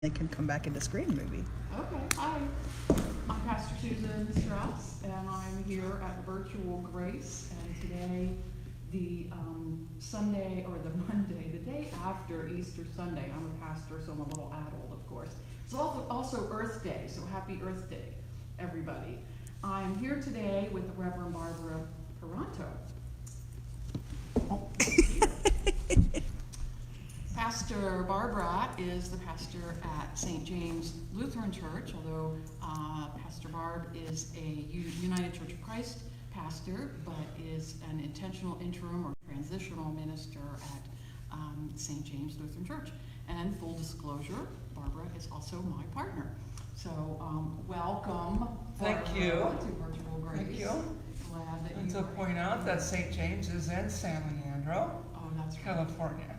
They can come back into screen movie. Okay, hi. I'm Pastor Susan Strouse, and I'm here at Virtual Grace. And today, the Sunday, or the Monday, the day after Easter Sunday, I'm a pastor, so I'm a little adult, of course. It's also Earth Day, so happy Earth Day, everybody. I'm here today with the Reverend Barbara Peronteau. Pastor Barbara is the pastor at St. James Lutheran Church, although Pastor Barb is a United Church of Christ pastor, but is an intentional interim or transitional minister at St. James Lutheran Church. And full disclosure, Barbara is also my partner. So welcome, Thank Barbara, you. to Virtual Grace. Thank you. Glad that And you to point out that St. James is in San Leandro, Oh, that's right. California.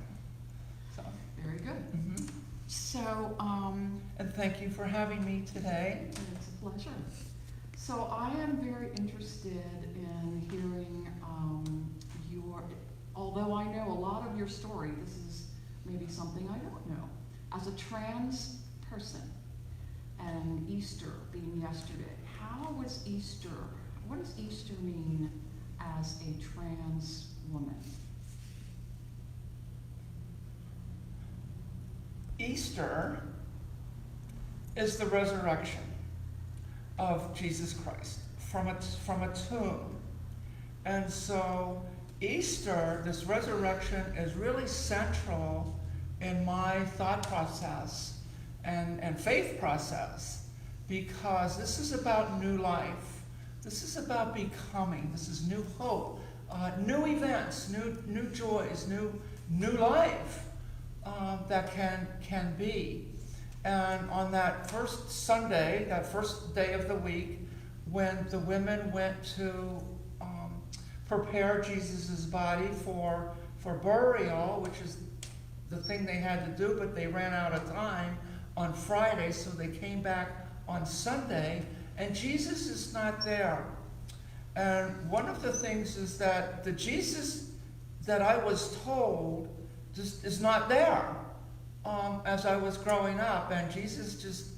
So, Very good. mhm. So, And thank you for having me today. it's a pleasure. So I am very interested in hearing although I know a lot of your story, this is maybe something I don't know. As a trans person, and Easter being yesterday, what does Easter mean as a trans woman? Easter is the resurrection of Jesus Christ from a tomb. And so Easter, this resurrection, is really central in my thought process and faith process, because this is about new life. This is about becoming. This is new hope, new events, new joys, new life that can be. And on that first Sunday, that first day of the week, when the women went to prepare Jesus' body for burial, which is the thing they had to do, but they ran out of time on Friday, so they came back on Sunday, and Jesus is not there. And one of the things is that the Jesus that I was told just is not there as I was growing up, and Jesus just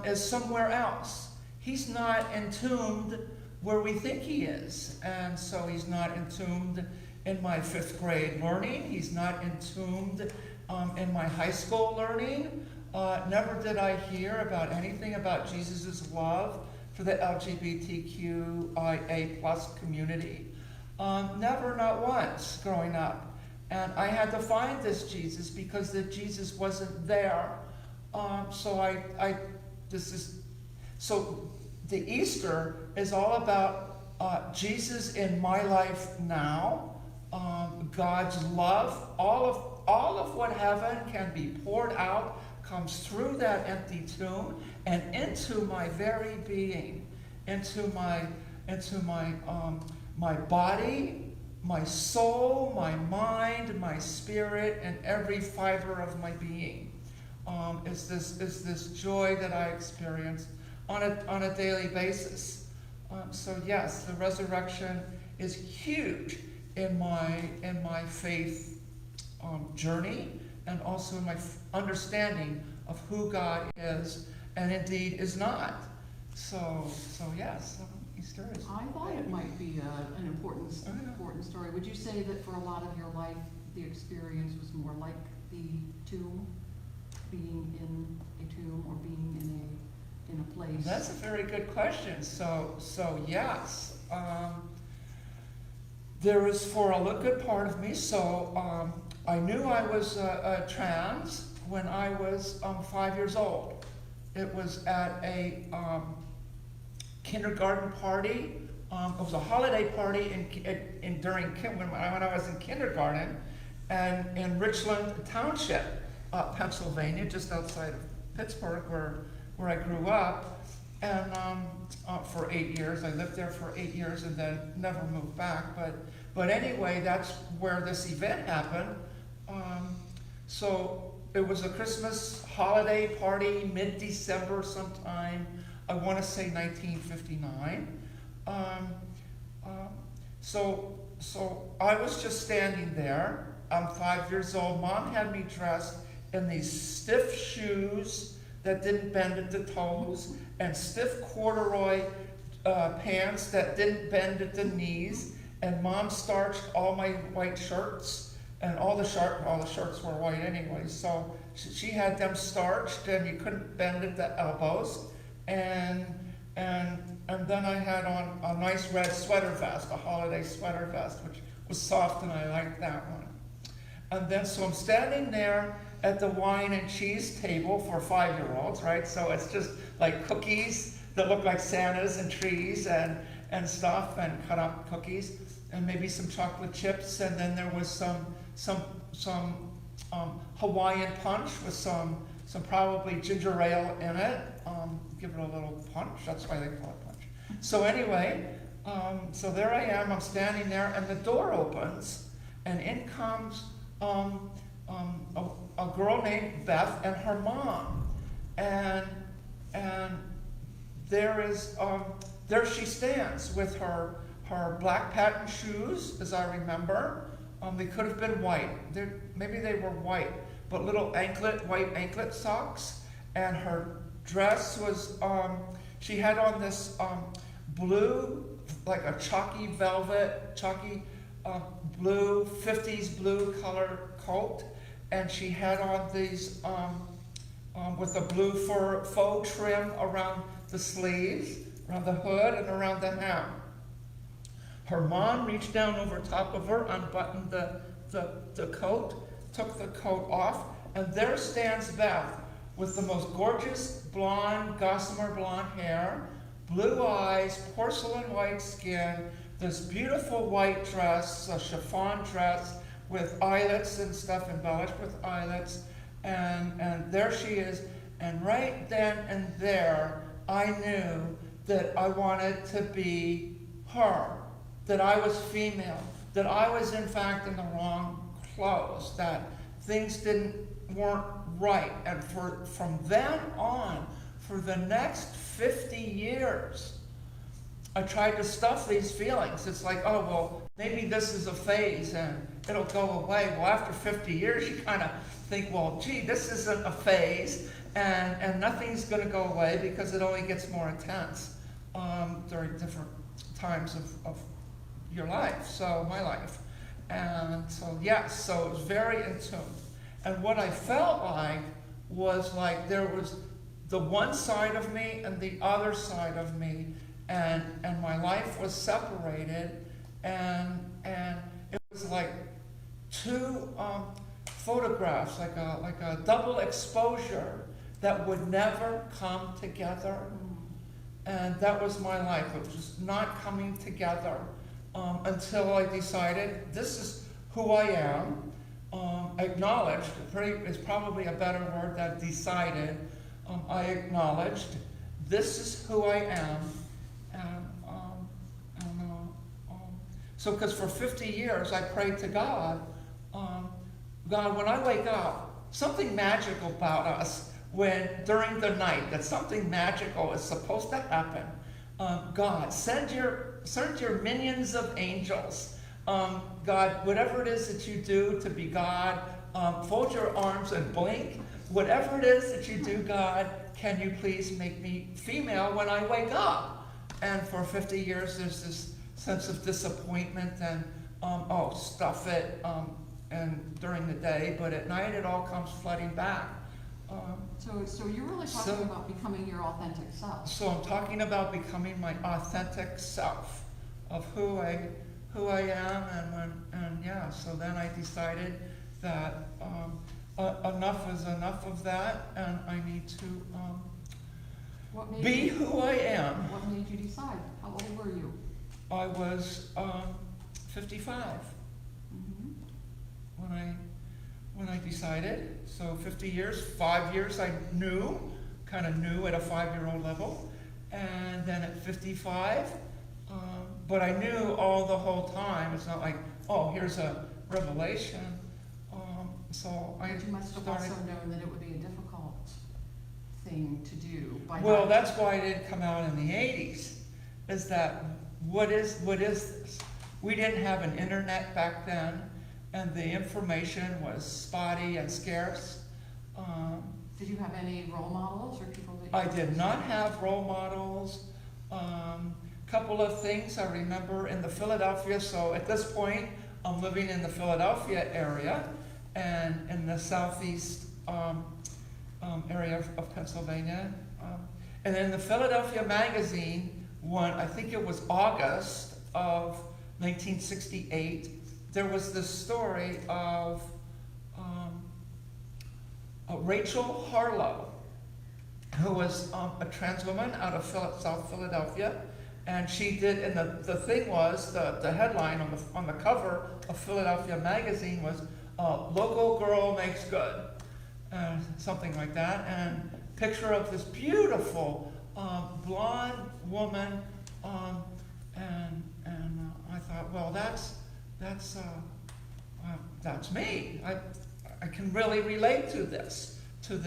is somewhere else. He's not entombed where we think he is, and so he's not entombed in my 5th grade learning. He's not entombed in my high school learning. Never did I hear about anything about Jesus' love for the LGBTQIA plus community. Never, not once, growing up. And I had to find this Jesus because the Jesus wasn't there. So the Easter is all about Jesus in my life now, God's love, all of what heaven can be poured out comes through that empty tomb and into my very being, into my body, my soul, my mind, my spirit, and every fiber of my being. Is this joy that I experience on a daily basis. So yes, the resurrection is huge in my faith journey, and also in my understanding of who God is and indeed is not. So yes, Easter is. I thought it might be an important story. Would you say that for a lot of your life, the experience was more like the tomb, being in a tomb or being in a place? That's a very good question. So yes, there was for a good part of me. So I knew I was trans when I was 5 years old. It was at a kindergarten party. It was a holiday party when I was in kindergarten, and in Richland Township, Pennsylvania, just outside of Pittsburgh, where I grew up. And for 8 years, I lived there for 8 years, and then never moved back. But anyway, that's where this event happened. So it was a Christmas holiday party, mid-December sometime. I want to say 1959. So I was just standing there. I'm 5 years old. Mom had me dressed in these stiff shoes that didn't bend at the toes, and stiff corduroy pants that didn't bend at the knees, and Mom starched all my white shirts, and all the shirts were white anyway, so she had them starched, and you couldn't bend at the elbows, and then I had on a nice red sweater vest, a holiday sweater vest, which was soft, and I liked that one. And then, so I'm standing there at the wine and cheese table for 5-year-olds, right? So it's just like cookies that look like Santas and trees and stuff, and cut up cookies, and maybe some chocolate chips, and then there was some Hawaiian punch with some probably ginger ale in it. Give it a little punch, that's why they call it punch. So anyway, so there I am, I'm standing there, and the door opens, and in comes a girl named Beth and her mom, and there she stands with her black patent shoes, as I remember. They could have been white. Maybe they were white, but little white anklet socks, and her dress was, she had on this blue, like a chalky blue, 50s blue color coat, and she had on these, with a blue faux trim around the sleeves, around the hood, and around the hem. Her mom reached down over top of her, unbuttoned the coat, took the coat off, and there stands Beth with the most gorgeous blonde, gossamer blonde hair, blue eyes, porcelain white skin, this beautiful white dress, a chiffon dress with eyelets and stuff, embellished with eyelets, and there she is. And right then and there, I knew that I wanted to be her, that I was female, that I was in fact in the wrong clothes, that things weren't right. And from then on, for the next 50 years, I tried to stuff these feelings. It's like, oh, well, maybe this is a phase and it'll go away. Well, after 50 years, you kind of think, well, gee, this isn't a phase, and nothing's going to go away because it only gets more intense during different times of your life, so my life. And so, yes, so it was very in tune. And what I felt like was like there was the one side of me and the other side of me, and my life was separated, and it was like two photographs, like a double exposure that would never come together. And that was my life. It was just not coming together until I decided this is who I am. Acknowledged is probably a better word than decided. I acknowledged this is who I am. So, because for 50 years I prayed to God, God, when I wake up, something magical about us when during the night, that something magical is supposed to happen. God, send your minions of angels. God, whatever it is that you do to be God, fold your arms and blink. Whatever it is that you do, God, can you please make me female when I wake up? And for 50 years, there's this sense of disappointment and, oh, stuff it, and during the day, but at night it all comes flooding back. So you're really talking about becoming your authentic self. So I'm talking about becoming my authentic self, of who I am, and yeah. So then I decided that enough is enough of that, and I need to be who I am. What made you decide? How old were you? I was 55 when I decided. So 50 years, 5 years I kind of knew at a 5-year-old level. And then at 55, but I knew all the whole time. It's not like, oh, here's a revelation. So I But you must have also known that it would be a difficult thing to do. Well, that's why it didn't come out in the 80s, is that what is this? We didn't have an internet back then, and the information was spotty and scarce. Did you have any role models or people that you I did not have role models. Couple of things I remember in the Philadelphia, so at this point, I'm living in the Philadelphia area and in the southeast area of Pennsylvania. And in the Philadelphia magazine, I think it was August of 1968, there was this story of Rachel Harlow, who was a trans woman out of South Philadelphia. And she did, and the thing was, the headline on the cover of Philadelphia magazine was, "Local girl makes good," something like that. And picture of this beautiful blonde woman, and I thought, well, that's me. I can really relate to this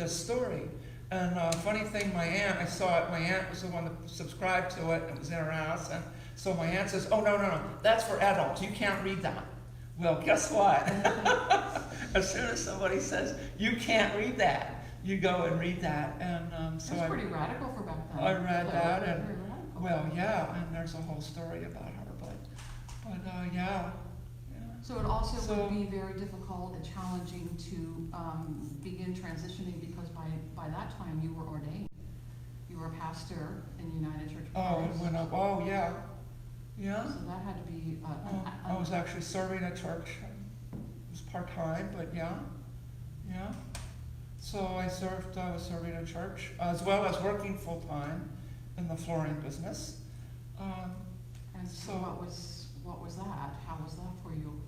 story. And funny thing, my aunt, I saw it, my aunt was the one that subscribed to it, and it was in her house, and so my aunt says, "Oh, no, that's for adults, you can't read that." Well, guess what? As soon as somebody says, "You can't read that," you go and read that, and so That's pretty radical for back then. I read that, and, Very radical. well, yeah, and there's a whole story about her, but yeah. So it also So- would be very difficult and challenging to begin transitioning because by that time you were ordained. You were a pastor in United Church of Oh, Christ. it went up, oh, yeah, yeah. So that had to be I was actually serving a church. It was part-time, but yeah. So I was serving a church, as well as working full-time in the flooring business. And so so- what was that? How was that for you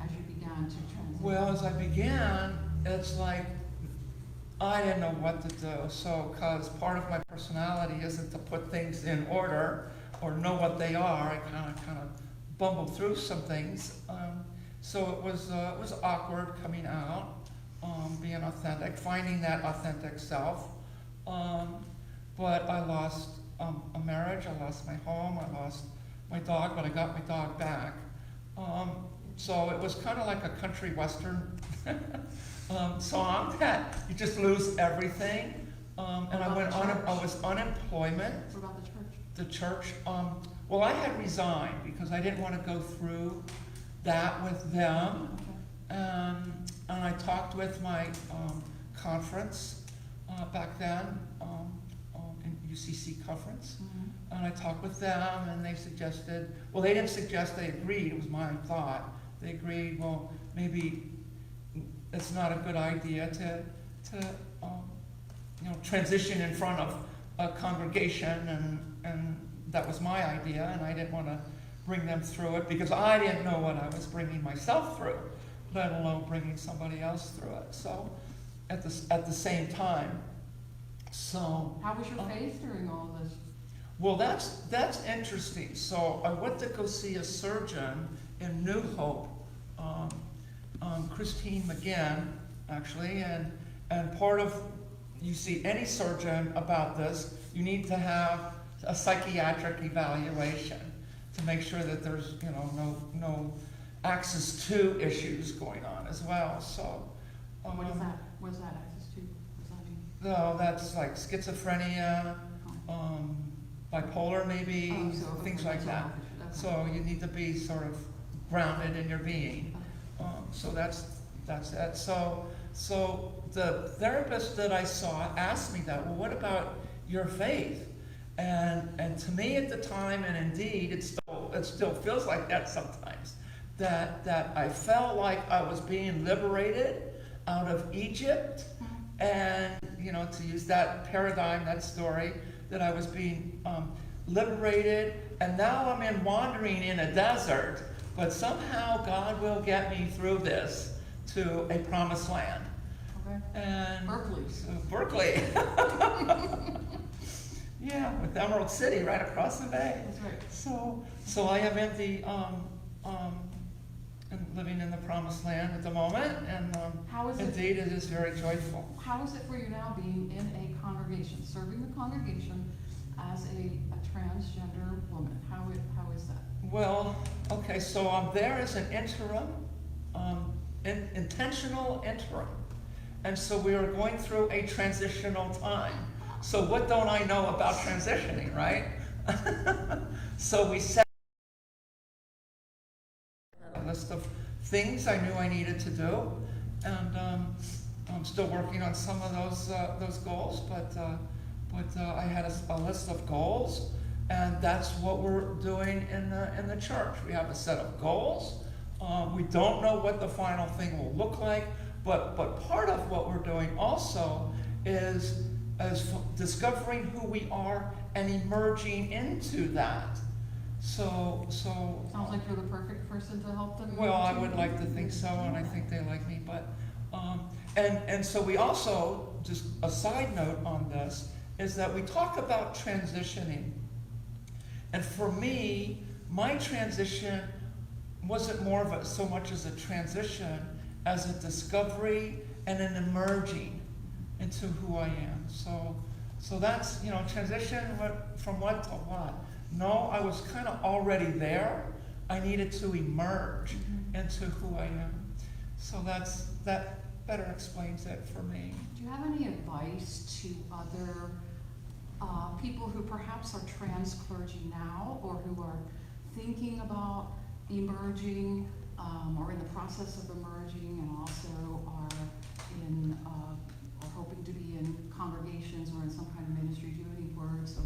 as you began to transition? Well, as I began, it's like, I didn't know what to do. So, because part of my personality isn't to put things in order or know what they are, I kind of bumbled through some things. So it was awkward coming out, being authentic, finding that authentic self. But I lost a marriage, I lost my home, I lost my dog, but I got my dog back. So it was kind of like a country western song that you just lose everything. And I was unemployment. What about the church? The church, well, I had resigned because I didn't want to go through that with them. Okay. And I talked with my conference back then, in UCC conference. Mhm. And I talked with them, and they suggested, well, they didn't suggest, they agreed, it was my thought. They agreed, well, maybe it's not a good idea to transition in front of a congregation, and that was my idea, and I didn't want to bring them through it because I didn't know what I was bringing myself through, let alone bringing somebody else through it. So, at the same time, so. How was your faith during all of this? Well, that's interesting. So I went to go see a surgeon in New Hope, Christine McGinn, actually, and part of, you see any surgeon about this, you need to have a psychiatric evaluation to make sure that there's, no access to issues going on as well, so. What is that? What is that access to? What does that mean? No, that's like schizophrenia, bipolar maybe, Oh, so things okay, like that. okay. So you need to be sort of grounded in your being. So that's it. So the therapist that I saw asked me that, well, what about your faith? And to me at the time, and indeed it still feels like that sometimes, that I felt like I was being liberated out of Egypt, and to use that paradigm, that story, that I was being liberated, and now I'm wandering in a desert, but somehow God will get me through this to a promised land. Okay. And Berkeley. so Berkeley. Yeah, with Emerald City right across the bay. That's right. So I am in the and living in the promised land at the moment, and How is it? indeed it is very joyful. How is it for you now being in a congregation, serving the congregation as a transgender woman? How is that? Well, okay, so I'm there as an interim, intentional interim, And so we were going through a transitional time. So what don't I know about transitioning, right? So we set a list of things I knew I needed to do, and I'm still working on some of those goals. But I had a list of goals, and that's what we're doing in the church. We have a set of goals. We don't know what the final thing will look like, but part of what we're doing also is discovering who we are and emerging into that. So Sounds like you're the perfect person to help them. well, I would like to think so, and I think they like me. But and so we also, just a side note on this, is that we talk about transitioning. And for me, my transition wasn't more of so much as a transition as a discovery and an emerging into who I am. So that's, transition from what to what. No, I was kind of already there. I needed to emerge into who I am. So that better explains it for me. Do you have any advice to other people who perhaps are trans clergy now, or who are thinking about emerging, or in the process of emerging, and also are hoping to be in congregations or in some kind of ministry? Do you have any words of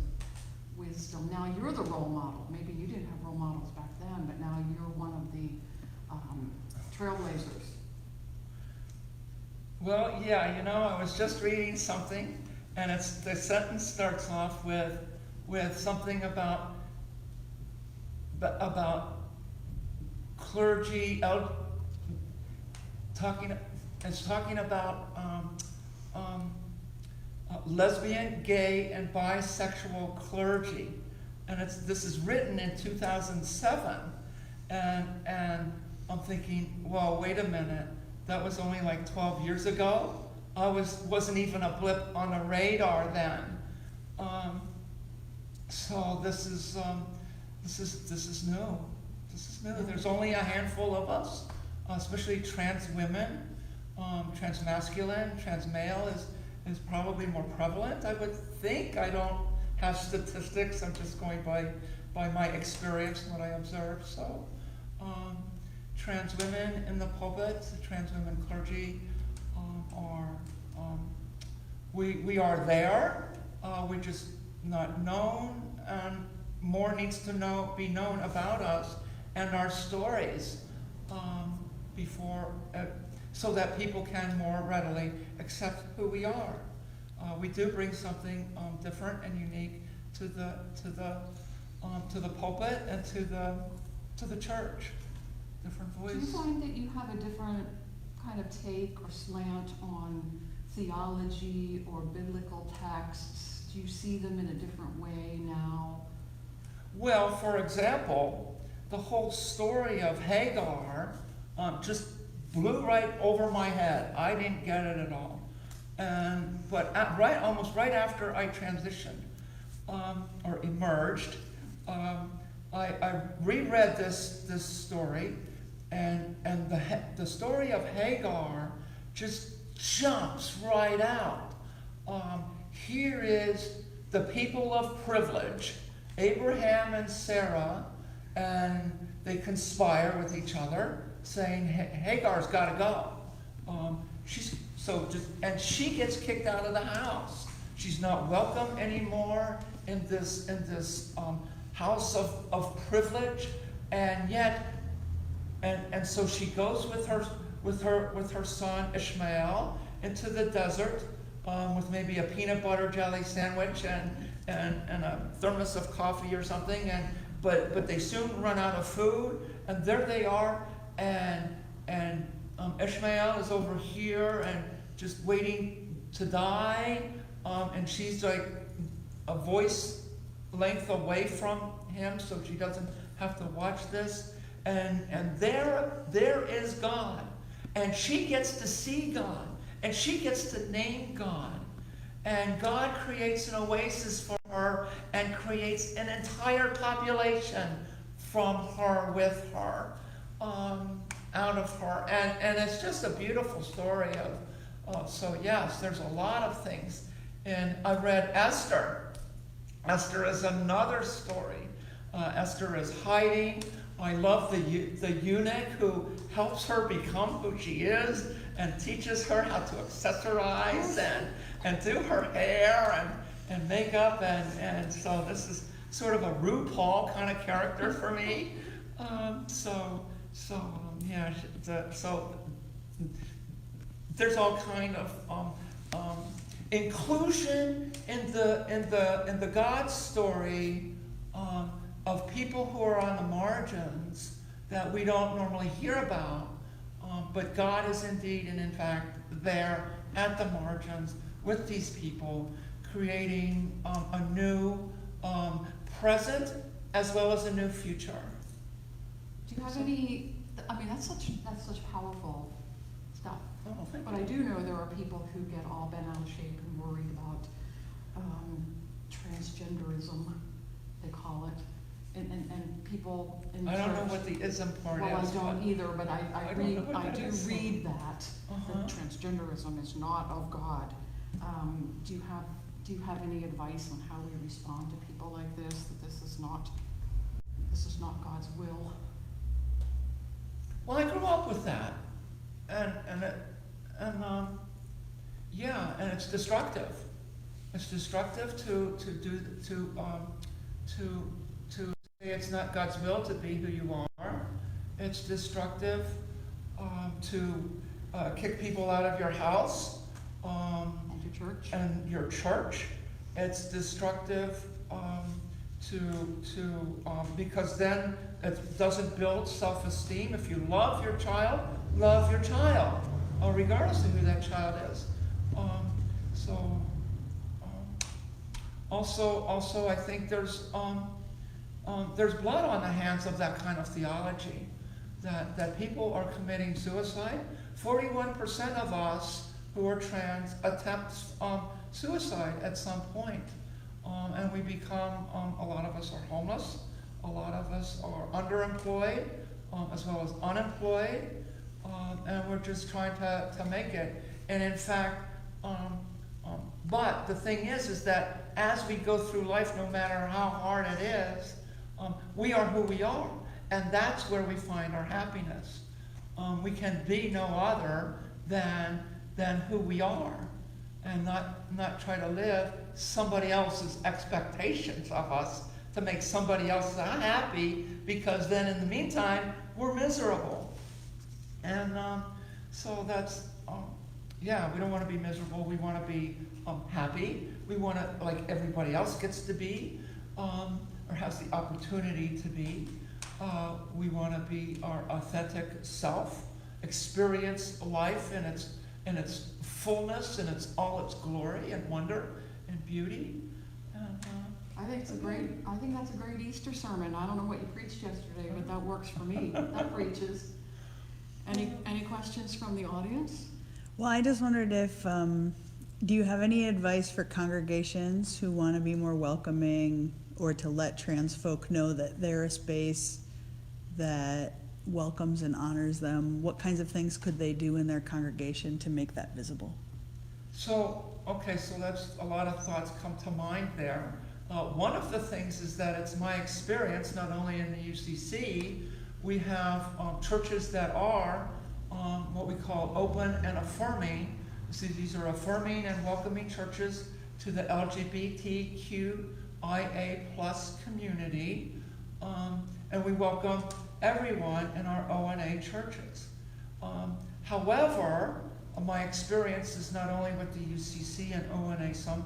wisdom? Now you're the role model. Maybe you didn't have role models back then, but now you're one of the trailblazers. Well, yeah, I was just reading something, and the sentence starts off with something about clergy talking about lesbian, gay, and bisexual clergy, and this is written in 2007, and I'm thinking, well, wait a minute, that was only like 12 years ago. I wasn't even a blip on the radar then. So this is new. This is new. There's only a handful of us, especially trans women, trans masculine, trans male is probably more prevalent, I would think. I don't have statistics. I'm just going by my experience and what I observe. So trans women in the pulpit, trans women clergy we are there. We're just not known, and more needs to be known about us and our stories before, so that people can more readily accept who we are. We do bring something different and unique to the pulpit and to the church. Different voice. Do you find that you have a different kind of take or slant on theology or biblical texts? Do you see them in a different way now? Well, for example, the whole story of Hagar just blew right over my head. I didn't get it at all. But almost right after I transitioned or emerged, I reread this story, and the story of Hagar just jumps right out. Here is the people of privilege, Abraham and Sarah, and they conspire with each other, saying Hagar's got to go. And she gets kicked out of the house. She's not welcome anymore in this house of privilege, and yet, and so she goes with her son Ishmael into the desert with maybe a peanut butter jelly sandwich and a thermos of coffee or something, but they soon run out of food, and there they are, and Ishmael is over here and just waiting to die, and she's like a voice length away from him, so she doesn't have to watch this. And there is God, and she gets to see God, and she gets to name God, and God creates an oasis for her and creates an entire population from her, with her, out of her, and it's just a beautiful story So yes, there's a lot of things. And I read Esther. Esther is another story. Esther is hiding. I love the eunuch who helps her become who she is and teaches her how to accessorize and do her hair and makeup. And so this is sort of a RuPaul kind of character for me. Yeah, so there's all kind of inclusion in the God story of people who are on the margins that we don't normally hear about, but God is indeed and in fact there at the margins with these people, creating a new present as well as a new future. Do you have any, I mean, that's such powerful stuff. Oh, thank But you. I do know there are people who get all bent out of shape and worried about transgenderism, they call it, and people in I church. don't know what the ism part Well, is. I don't either, but I don't know what I that do is. read that Uh-huh. that transgenderism is not of God. Do you have any advice on how we respond to people like this? That this is not God's will. Well, I grew up with that, and it's destructive. It's destructive to say it's not God's will to be who you are. It's destructive to kick people out of your house And your church? and your church. It's destructive because then it doesn't build self-esteem. If you love your child, regardless of who that child is. Also, I think there's blood on the hands of that kind of theology, that people are committing suicide. 41% of us who are trans attempt suicide at some point. And we become, a lot of us are homeless, a lot of us are underemployed, as well as unemployed, and we're just trying to make it. And in fact, but the thing is that as we go through life, no matter how hard it is, we are who we are, and that's where we find our happiness. We can be no other than who we are, and not try to live somebody else's expectations of us to make somebody else happy, because then in the meantime we're miserable. And so that's we don't want to be miserable. We want to be happy. We want to, like everybody else gets to be, or has the opportunity to be. We want to be our authentic self, experience life in its fullness and all its glory and wonder and beauty. And, I think that's a great Easter sermon. I don't know what you preached yesterday, but that works for me. That preaches. Any questions from the audience? Well, I just wondered if, do you have any advice for congregations who want to be more welcoming or to let trans folk know that they're a space that welcomes and honors them? What kinds of things could they do in their congregation to make that visible? So that's a lot of thoughts come to mind there. One of the things is that it's my experience, not only in the UCC, we have churches that are what we call open and affirming. So these are affirming and welcoming churches to the LGBTQIA+ community, and we welcome everyone in our ONA churches. However, my experience is not only with the UCC and ONA, some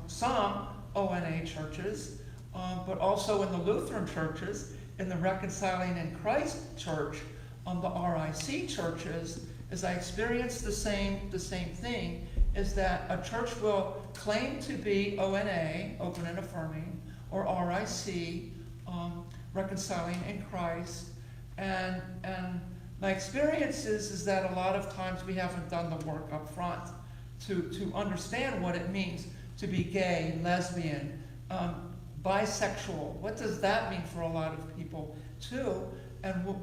ONA churches, but also in the Lutheran churches, in the Reconciling in Christ Church, the RIC churches, is I experienced the same thing, is that a church will claim to be ONA, open and affirming, or RIC, Reconciling in Christ, and my experience is that a lot of times we haven't done the work up front to understand what it means to be gay, lesbian, bisexual. What does that mean for a lot of people too? And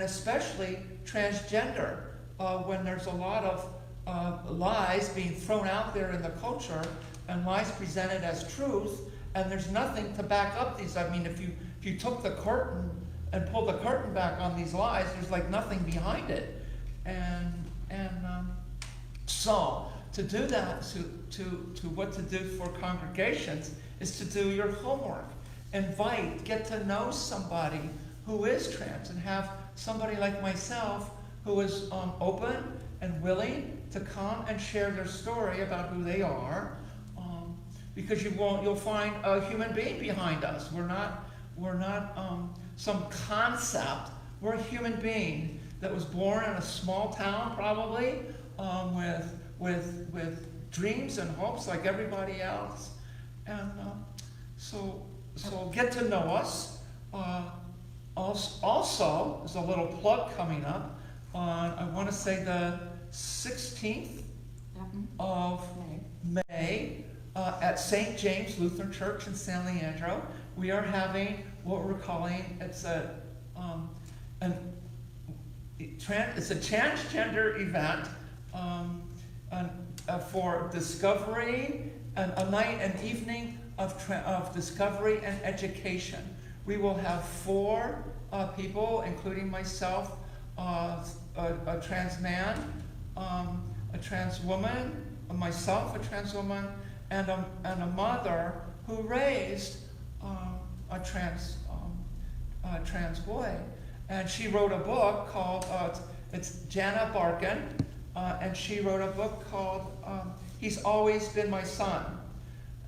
especially transgender, when there's a lot of lies being thrown out there in the culture and lies presented as truth, and there's nothing to back up these. I mean, if you took the curtain and pulled the curtain back on these lies, there's like nothing behind it. So to do that, to what to do for congregations is to do your homework. Invite, get to know somebody who is trans, and have somebody like myself who is open and willing to come and share their story about who they are, because you'll find a human being behind us. We're not some concept. We're a human being that was born in a small town, probably, with dreams and hopes like everybody else. And so get to know us. Also, there's a little plug coming up on, I want to say the 16th of May at St. James Lutheran Church in San Leandro. We are having what we're calling, it's a transgender event for discovery, a night and evening of discovery and education. We will have 4 people, including myself, a trans man, a trans woman, myself, a trans woman, and a mother who raised a trans boy. And she wrote a book called, it's Jana Barkin, and she wrote a book called He's Always Been My Son.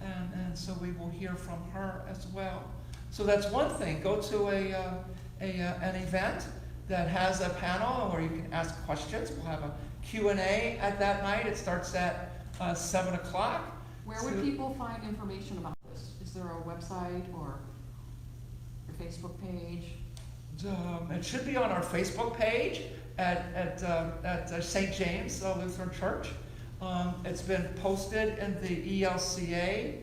And so we will hear from her as well. So that's one thing. Go to an event that has a panel where you can ask questions. We'll have a Q&A at that night. It starts at 7 o'clock. Where would people find information about this? Is there a website or your Facebook page? It should be on our Facebook page at St. James Lutheran Church. It's been posted in the ELCA.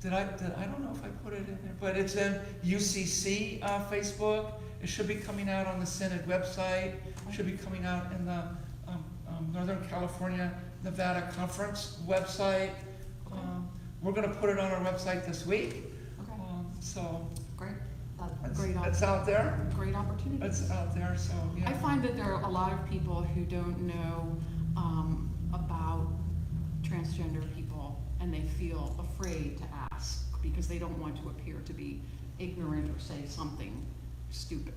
I don't know if I put it in there, but it's in UCC Facebook. It should be coming out on the Synod website. It should be coming out in the Northern California Nevada Conference website. Okay. We're going to put it on our website this week. Okay. So great. It's out there. Great opportunity. It's out there. So yeah. I find that there are a lot of people who don't know about transgender people, and they feel afraid to ask because they don't want to appear to be ignorant or say something stupid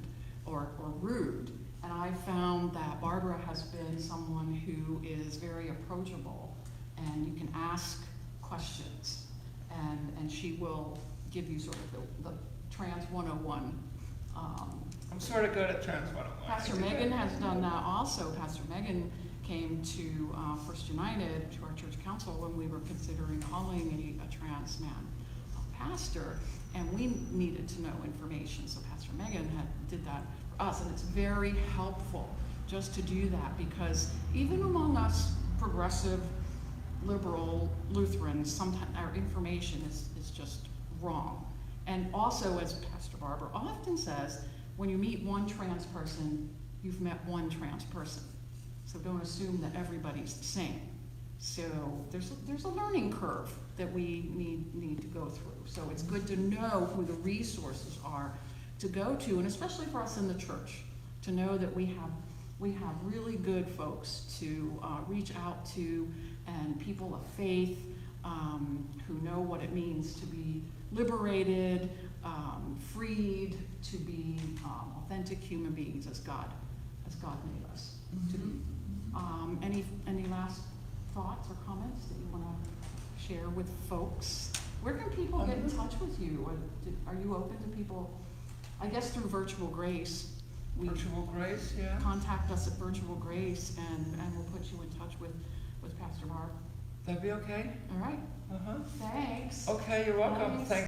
or rude. And I found that Barbara has been someone who is very approachable, and you can ask questions, and she will give you sort of the Trans 101. I'm sort of good at Trans 101. Pastor Megan has done that also. Pastor Megan came to First United, to our church council, when we were considering calling a trans man a pastor, and we needed to know information. So Pastor Megan did that for us, and it's very helpful just to do that, because even among us progressive, liberal Lutherans, sometimes our information is just wrong. And also, as Pastor Barbara often says, when you meet one trans person, you've met one trans person. So don't assume that everybody's the same. So there's a learning curve that we need to go through. So it's good to know who the resources are to go to, and especially for us in the church, to know that we have really good folks to reach out to, and people of faith who know what it means to be liberated, freed, to be authentic human beings as God made us to be. Any last thoughts or comments that you want to share with folks? Where can people get in touch with you? Are you open to people? I guess through Virtual Grace. Virtual Grace, yeah. Contact us at Virtual Grace, and we'll put you in touch with Pastor Barb. That'd be okay. All right. Uh-huh. Thanks. Okay, you're welcome. Nice. Thanks.